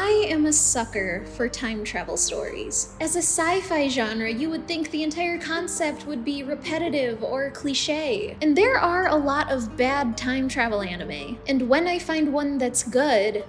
I am a sucker for time travel stories. As a sci-fi genre, you would think the entire concept would be repetitive or cliche. And there are a lot of bad time travel anime. And when I find one that's good,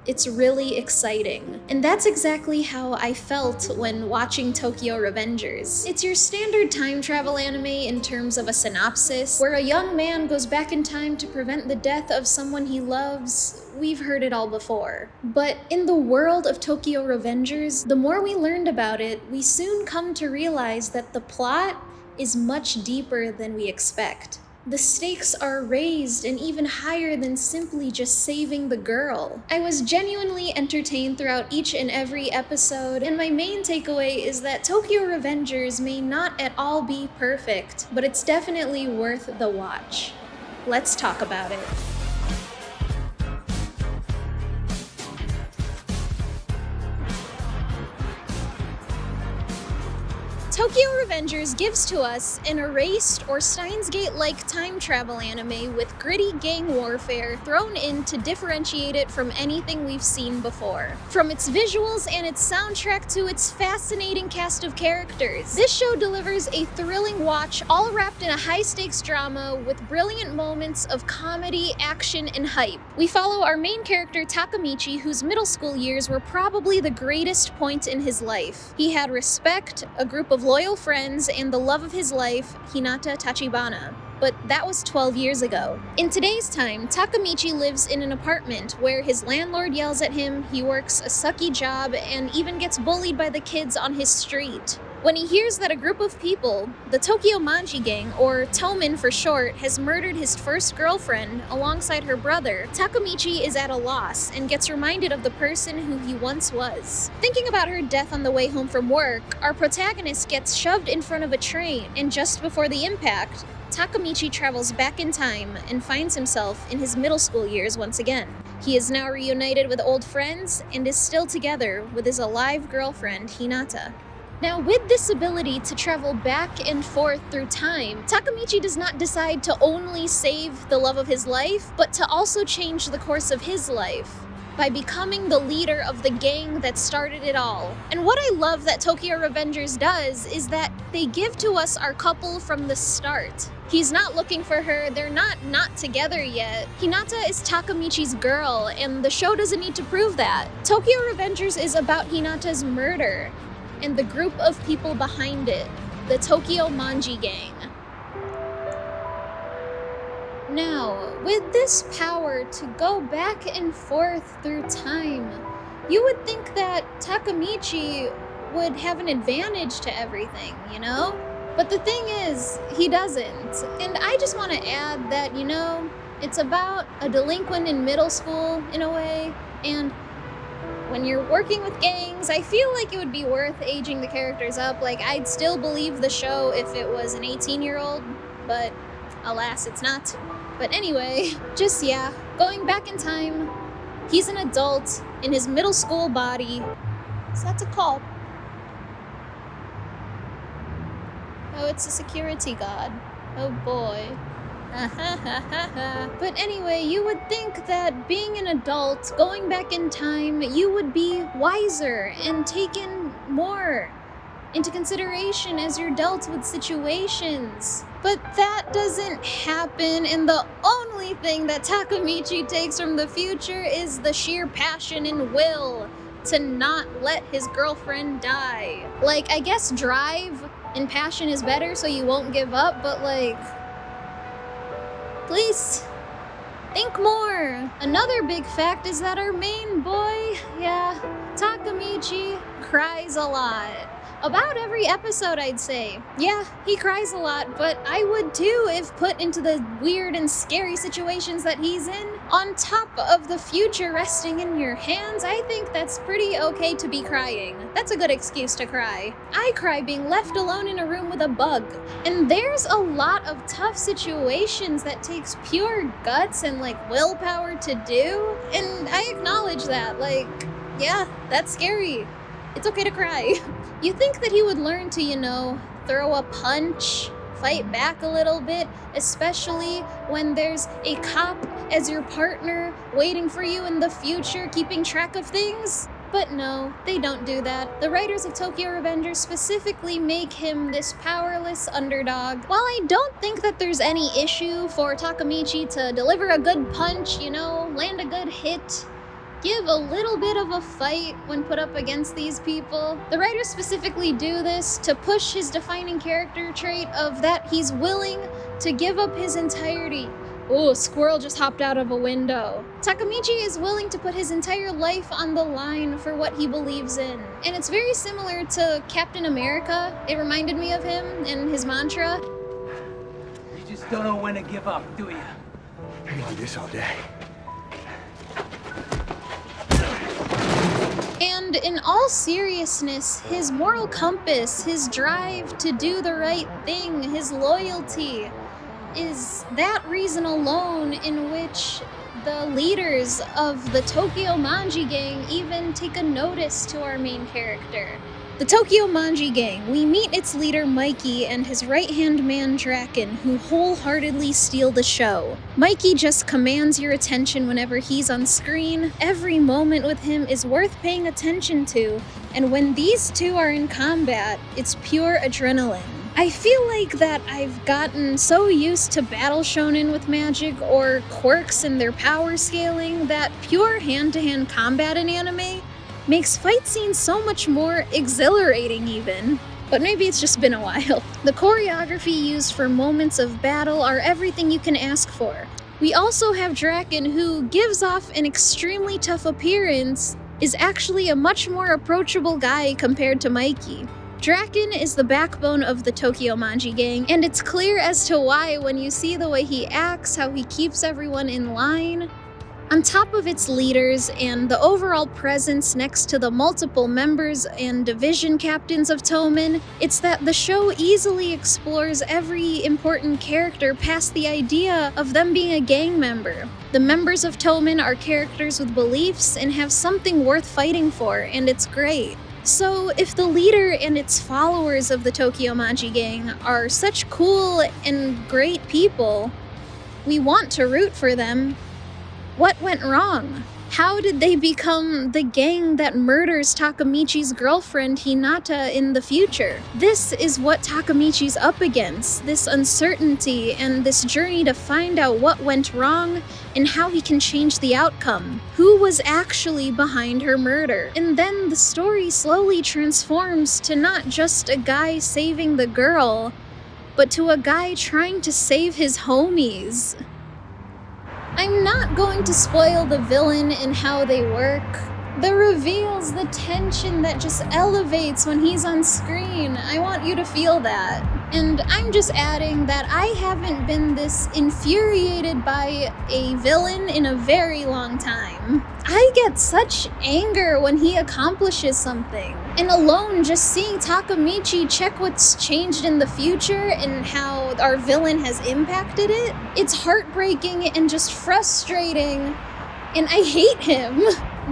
it's really exciting. And that's exactly how I felt when watching Tokyo Revengers. It's your standard time travel anime in terms of a synopsis, where a young man goes back in time to prevent the death of someone he loves. We've heard it all before. But in the world of Tokyo Revengers, the more we learned about it, we soon come to realize that the plot is much deeper than we expect. The stakes are raised and even higher than simply just saving the girl. I was genuinely entertained throughout each and every episode, and my main takeaway is that Tokyo Revengers may not at all be perfect, but it's definitely worth the watch. Let's talk about it. Tokyo Revengers gives to us an erased or Steins Gate-like time travel anime with gritty gang warfare thrown in to differentiate it from anything we've seen before. From its visuals and its soundtrack to its fascinating cast of characters, this show delivers a thrilling watch all wrapped in a high-stakes drama with brilliant moments of comedy, action, and hype. We follow our main character Takemichy, whose middle school years were probably the greatest point in his life. He had respect, a group of loyal friends, and the love of his life, Hinata Tachibana. But that was 12 years ago. In today's time, Takemichy lives in an apartment where his landlord yells at him, he works a sucky job, and even gets bullied by the kids on his street. When he hears that a group of people, the Tokyo Manji Gang, or Toman for short, has murdered his first girlfriend alongside her brother, Takemichy is at a loss and gets reminded of the person who he once was. Thinking about her death on the way home from work, our protagonist gets shoved in front of a train, and just before the impact, Takemichy travels back in time and finds himself in his middle school years once again. He is now reunited with old friends and is still together with his alive girlfriend, Hinata. Now, with this ability to travel back and forth through time, Takemichy does not decide to only save the love of his life, but to also change the course of his life by becoming the leader of the gang that started it all. And what I love that Tokyo Revengers does is that they give to us our couple from the start. He's not looking for her, they're not together yet. Hinata is Takemichy's girl, and the show doesn't need to prove that. Tokyo Revengers is about Hinata's murder and the group of people behind it, the Tokyo Manji Gang. Now, with this power to go back and forth through time, you would think that Takemichy would have an advantage to everything, you know? But the thing is, he doesn't. And I just want to add that, you know, it's about a delinquent in middle school, in a way, and when you're working with gangs, I feel like it would be worth aging the characters up. Like, I'd still believe the show if it was an 18-year-old, but alas, it's not. But anyway, just yeah, going back in time, he's an adult in his middle school body. So that's a call. Oh, it's a security guard. Oh boy. But anyway, you would think that being an adult, going back in time, you would be wiser and taken more into consideration as you're dealt with situations. But that doesn't happen, and the only thing that Takemichy takes from the future is the sheer passion and will to not let his girlfriend die. Like, I guess drive and passion is better so you won't give up, but like, please, think more. Another big fact is that our main boy, Takemichy, cries a lot. About every episode, I'd say. Yeah, he cries a lot, but I would too if put into the weird and scary situations that he's in. On top of the future resting in your hands, I think that's pretty okay to be crying. That's a good excuse to cry. I cry being left alone in a room with a bug. And there's a lot of tough situations that takes pure guts and like willpower to do. And I acknowledge that, like, yeah, that's scary. It's okay to cry. You think that he would learn to, you know, throw a punch, fight back a little bit, especially when there's a cop as your partner waiting for you in the future, keeping track of things? But no, they don't do that. The writers of Tokyo Revengers specifically make him this powerless underdog. While I don't think that there's any issue for Takemichy to deliver a good punch, you know, land a good hit, give a little bit of a fight when put up against these people, the writers specifically do this to push his defining character trait of that he's willing to give up his entirety. Oh, squirrel just hopped out of a window. Takemichy is willing to put his entire life on the line for what he believes in. And it's very similar to Captain America. It reminded me of him and his mantra. You just don't know when to give up, do you? Hang on this all day. And in all seriousness, his moral compass, his drive to do the right thing, his loyalty, is that reason alone in which the leaders of the Tokyo Manji Gang even take a notice to our main character. The Tokyo Manji Gang, we meet its leader Mikey and his right-hand man Draken, who wholeheartedly steal the show. Mikey just commands your attention whenever he's on screen. Every moment with him is worth paying attention to, and when these two are in combat, it's pure adrenaline. I feel like that I've gotten so used to battle shonen with magic or quirks in their power scaling that pure hand-to-hand combat in anime makes fight scenes so much more exhilarating even. But maybe it's just been a while. The choreography used for moments of battle are everything you can ask for. We also have Draken, who gives off an extremely tough appearance, is actually a much more approachable guy compared to Mikey. Draken is the backbone of the Tokyo Manji Gang, and it's clear as to why when you see the way he acts, how he keeps everyone in line. On top of its leaders and the overall presence next to the multiple members and division captains of Toman, it's that the show easily explores every important character past the idea of them being a gang member. The members of Toman are characters with beliefs and have something worth fighting for, and it's great. So, if the leader and its followers of the Tokyo Manji Gang are such cool and great people, we want to root for them. What went wrong? How did they become the gang that murders Takemichy's girlfriend Hinata in the future? This is what Takemichy's up against, this uncertainty and this journey to find out what went wrong and how he can change the outcome. Who was actually behind her murder? And then the story slowly transforms to not just a guy saving the girl, but to a guy trying to save his homies. I'm not going to spoil the villain and how they work. The reveals, the tension that just elevates when he's on screen. I want you to feel that. And I'm just adding that I haven't been this infuriated by a villain in a very long time. I get such anger when he accomplishes something. And alone, just seeing Takemichy check what's changed in the future and how our villain has impacted it, it's heartbreaking and just frustrating. And I hate him.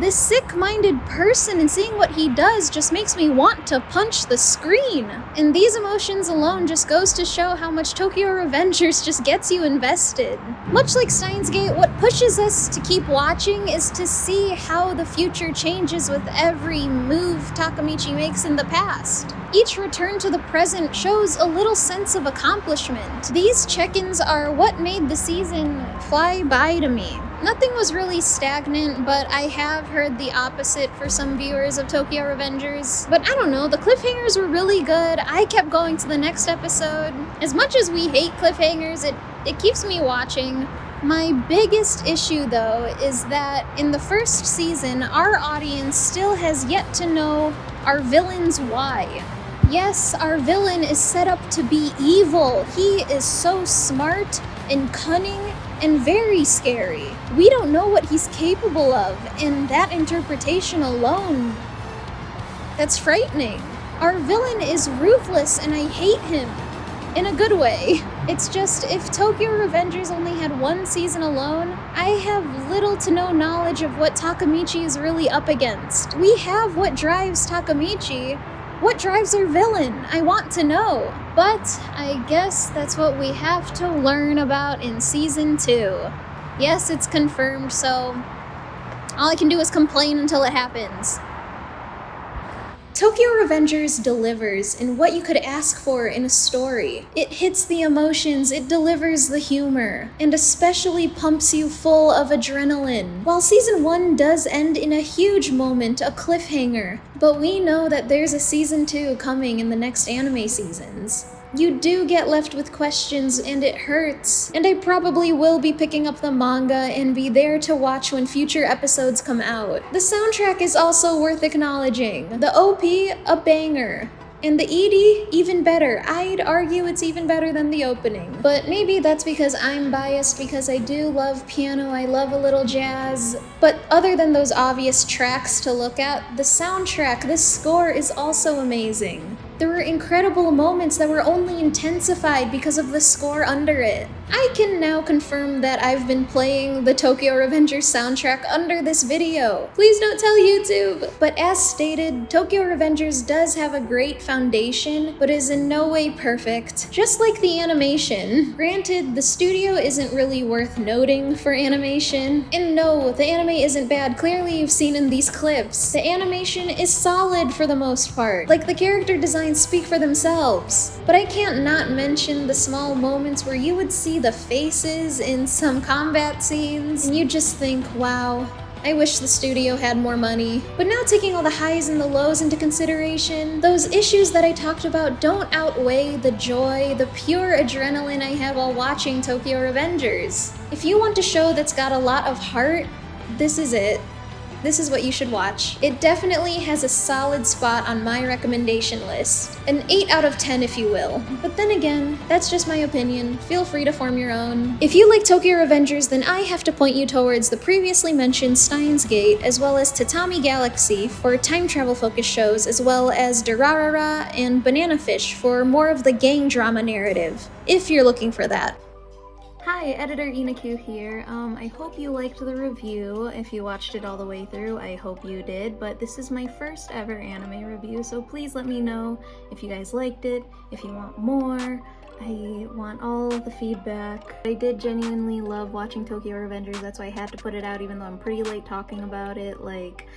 This sick-minded person, and seeing what he does just makes me want to punch the screen. And these emotions alone just goes to show how much Tokyo Revengers just gets you invested. Much like Steins Gate, what pushes us to keep watching is to see how the future changes with every move Takemichy makes in the past. Each return to the present shows a little sense of accomplishment. These check-ins are what made the season fly by to me. Nothing was really stagnant, but I have heard the opposite for some viewers of Tokyo Revengers. But I don't know, the cliffhangers were really good. I kept going to the next episode. As much as we hate cliffhangers, it keeps me watching. My biggest issue, though, is that in the first season, our audience still has yet to know our villain's why. Yes, our villain is set up to be evil. He is so smart and cunning and very scary. We don't know what he's capable of, and that interpretation alone, that's frightening. Our villain is ruthless, and I hate him. In a good way. It's just, if Tokyo Revengers only had one season alone, I have little to no knowledge of what Takemichy is really up against. We have what drives Takemichy. What drives our villain? I want to know. But I guess that's what we have to learn about in season 2. Yes, it's confirmed, so all I can do is complain until it happens. Tokyo Revengers delivers in what you could ask for in a story. It hits the emotions, it delivers the humor, and especially pumps you full of adrenaline. While season 1 does end in a huge moment, a cliffhanger, but we know that there's a season 2 coming in the next anime seasons. You do get left with questions and it hurts, and I probably will be picking up the manga and be there to watch when future episodes come out. The soundtrack is also worth acknowledging. The OP, a banger. And the ED, even better. I'd argue it's even better than the opening. But maybe that's because I'm biased because I do love piano, I love a little jazz. But other than those obvious tracks to look at, the soundtrack, this score is also amazing. There were incredible moments that were only intensified because of the score under it. I can now confirm that I've been playing the Tokyo Revengers soundtrack under this video. Please don't tell YouTube! But as stated, Tokyo Revengers does have a great foundation, but is in no way perfect. Just like the animation. Granted, the studio isn't really worth noting for animation. And no, the anime isn't bad. Clearly you've seen in these clips. The animation is solid for the most part. Like, the character designs speak for themselves. But I can't not mention the small moments where you would see the faces in some combat scenes, and you just think, wow, I wish the studio had more money. But now taking all the highs and the lows into consideration, those issues that I talked about don't outweigh the joy, the pure adrenaline I have while watching Tokyo Revengers. If you want a show that's got a lot of heart, this is it. This is what you should watch. It definitely has a solid spot on my recommendation list. An 8 out of 10 if you will. But then again, that's just my opinion. Feel free to form your own. If you like Tokyo Revengers, then I have to point you towards the previously mentioned Steins Gate, as well as Tatami Galaxy for time travel focused shows, as well as Durarara and Banana Fish for more of the gang drama narrative, if you're looking for that. Hi, Editor Inakyu here. I hope you liked the review. If you watched it all the way through, I hope you did, but this is my first ever anime review, so please let me know if you guys liked it, if you want more. I want all of the feedback. I did genuinely love watching Tokyo Revengers, that's why I had to put it out even though I'm pretty late talking about it. Like,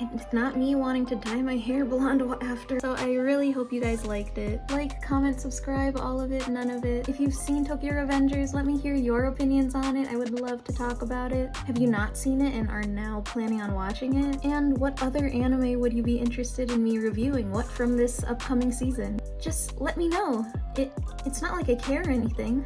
it's not me wanting to dye my hair blonde after. So I really hope you guys liked it. Like, comment, subscribe, all of it, none of it. If you've seen Tokyo Revengers, let me hear your opinions on it. I would love to talk about it. Have you not seen it and are now planning on watching it? And what other anime would you be interested in me reviewing? What from this upcoming season? Just let me know. It's not like I care or anything.